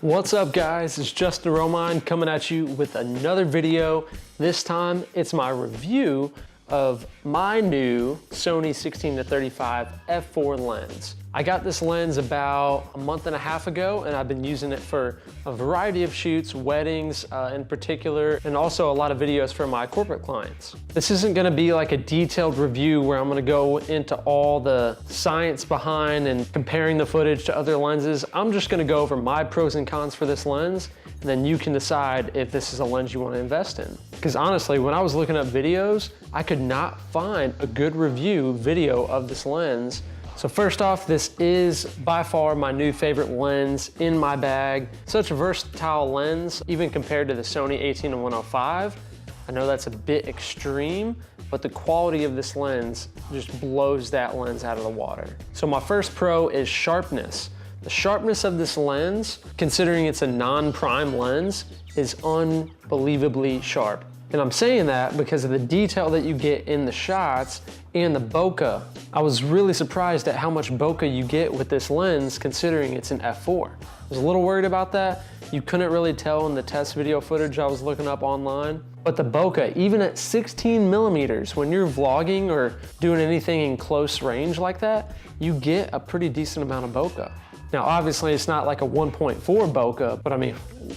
What's up guys, it's Justin Romine coming at you with another video. This time it's my review of my new Sony 16-35 f4 lens. I got this lens about a month and a half ago and I've been using it for a variety of shoots, weddings in particular, and also a lot of videos for my corporate clients. This isn't gonna be like a detailed review where I'm gonna go into all the science behind and comparing the footage to other lenses. I'm just gonna go over my pros and cons for this lens, and then you can decide if this is a lens you wanna invest in. Because honestly, when I was looking up videos, I could not find a good review video of this lens. So first off, this is by far my new favorite lens in my bag. Such a versatile lens, even compared to the Sony 18-105. I know that's a bit extreme, but the quality of this lens just blows that lens out of the water. So my first pro is sharpness. The sharpness of this lens, considering it's a non-prime lens, is unbelievably sharp. And I'm saying that because of the detail that you get in the shots and the bokeh. I was really surprised at how much bokeh you get with this lens considering it's an f4. I was a little worried about that. You couldn't really tell in the test video footage I was looking up online. But the bokeh, even at 16 millimeters, when you're vlogging or doing anything in close range like that, you get a pretty decent amount of bokeh. Now obviously it's not like a 1.4 bokeh, but I mean,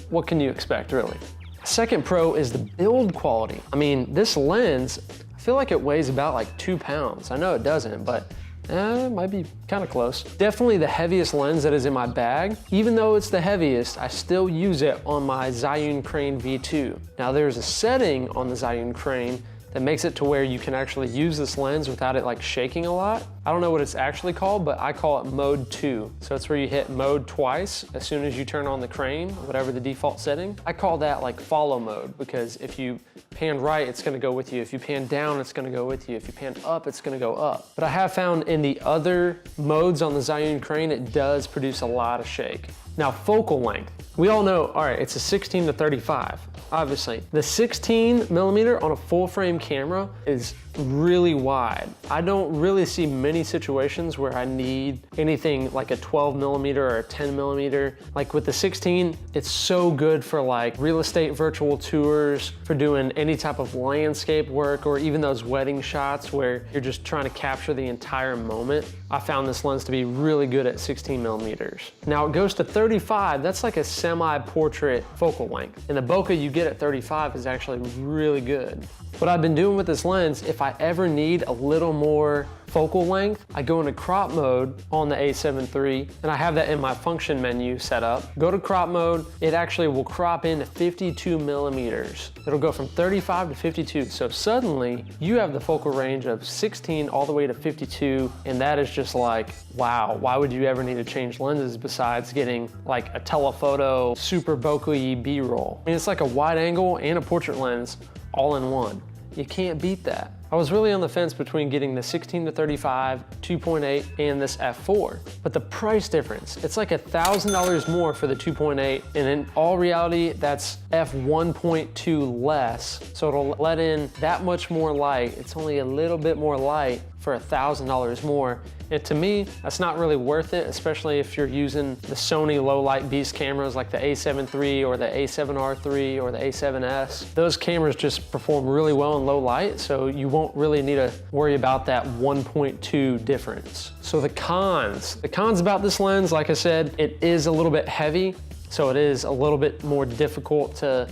what can you expect really? Second pro is the build quality. I mean, this lens, I feel like it weighs about like 2 pounds. I know it doesn't, but it might be kind of close. Definitely the heaviest lens that is in my bag. Even though it's the heaviest, I still use it on my Zhiyun Crane V2. Now there's a setting on the Zhiyun Crane that makes it to where you can actually use this lens without it like shaking a lot. I don't know what it's actually called, but I call it mode 2. So it's where you hit mode twice as soon as you turn on the crane, whatever the default setting. I call that like follow mode, because if you pan right, it's gonna go with you. If you pan down, it's gonna go with you. If you pan up, it's gonna go up. But I have found in the other modes on the Zhiyun Crane, it does produce a lot of shake. Now focal length. We all know, all right, it's a 16-35. Obviously, the 16 millimeter on a full frame camera is really wide. I don't really see many situations where I need anything like a 12 millimeter or a 10 millimeter. Like with the 16, it's so good for like real estate virtual tours, for doing any type of landscape work, or even those wedding shots where you're just trying to capture the entire moment. I found this lens to be really good at 16 millimeters. Now it goes to 35, that's like a semi-portrait focal length. And the bokeh you get at 35 is actually really good. What I've been doing with this lens, if I ever need a little more focal length, I go into crop mode on the A7 III, and I have that in my function menu set up. Go to crop mode, it actually will crop into 52 millimeters. It'll go from 35 to 52, so suddenly you have the focal range of 16 all the way to 52, and that is just like, wow, why would you ever need to change lenses besides getting like a telephoto super bokeh B-roll? I mean, it's like a wide angle and a portrait lens all in one. You can't beat that. I was really on the fence between getting the 16-35, 2.8, and this f4. But the price difference, it's like $1,000 more for the 2.8, and in all reality, that's f1.2 less. So it'll let in that much more light. It's only a little bit more light for $1,000 more. And to me, that's not really worth it, especially if you're using the Sony low light beast cameras like the A7 III or the A7R III or the A7S. Those cameras just perform really well in low light, so you won't really need to worry about that 1.2 difference. So the cons about this lens, like I said, it is a little bit heavy. So it is a little bit more difficult to,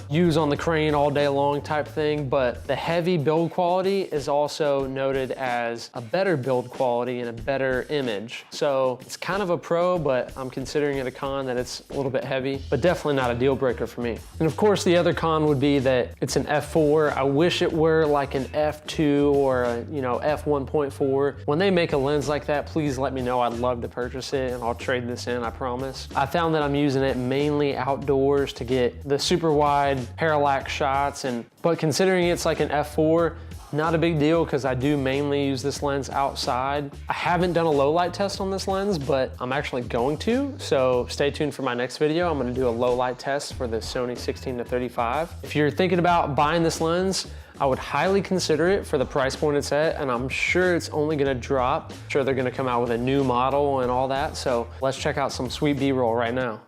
use on the crane all day long type thing, but the heavy build quality is also noted as a better build quality and a better image. So it's kind of a pro, but I'm considering it a con that it's a little bit heavy, but definitely not a deal breaker for me. And of course, the other con would be that it's an f4. I wish it were like an f2 or a, f1.4. When they make a lens like that, please let me know. I'd love to purchase it and I'll trade this in, I promise. I found that I'm using it mainly outdoors to get the super wide parallax shots, but considering it's like an f4, not a big deal because I do mainly use this lens outside. I haven't done a low light test on this lens, but I'm actually going to, so stay tuned for my next video. I'm going to do a low light test for the Sony 16-35. If you're thinking about buying this lens, I would highly consider it for the price point it's at, and I'm sure it's only gonna drop. I'm sure they're gonna come out with a new model and all that, so let's check out some sweet B-roll right now.